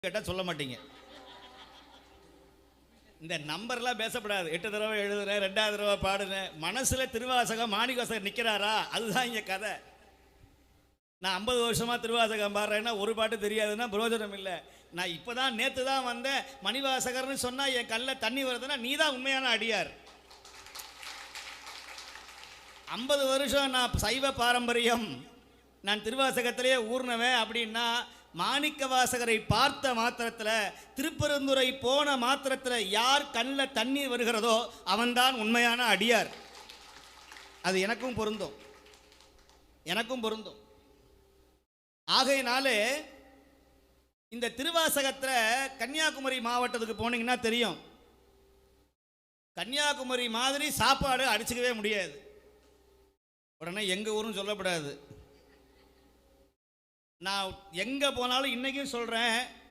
கேட்டால் சொல்ல மாட்டீங்க. இந்த நம்பர்லாம் பேசப்படாது. 8 தடவை எழுதுறேன், 2வது தடவை பாடுறேன். மனசில் திருவாசகம் மாணிக்கவாசகர் நிற்கிறாரா? அதுதான் இங்கே கதை. நான் 50 வருஷமாக திருவாசகம் பாடுறேன்னா ஒரு பாட்டு தெரியாதுன்னா பிரயோஜனம் இல்லை. நான் இப்போ தான் நேற்று தான் வந்தேன், மணிவாசகர்னு சொன்னால் என் கல்ல தண்ணி வருதுன்னா நீ தான் உண்மையான அடியார். 50 வருஷம் நான் சைவ பாரம்பரியம், நான் திருவாசகத்திலே ஊர்னவன் அப்படின்னா மாணிக்க வாசகரை பார்த்த மாத்திரத்தில், திருப்பெருந்துறை போன மாத்திரத்தில் யார் கண்ணில் தண்ணீர் வருகிறதோ அவன்தான் உண்மையான அடியார். அது எனக்கும் பொருந்தும், எனக்கும் பொருந்தும். ஆகையினாலே இந்த திருவாசகத்தில் கன்னியாகுமரி மாவட்டத்துக்கு போனீங்கன்னா தெரியும், கன்னியாகுமரி மாதிரி சாப்பாடு அடிச்சுக்கவே முடியாது. உடனே எங்கள் ஊரும் சொல்லப்படாது. நான் எங்கே போனாலும் இன்றைக்கும் சொல்கிறேன்,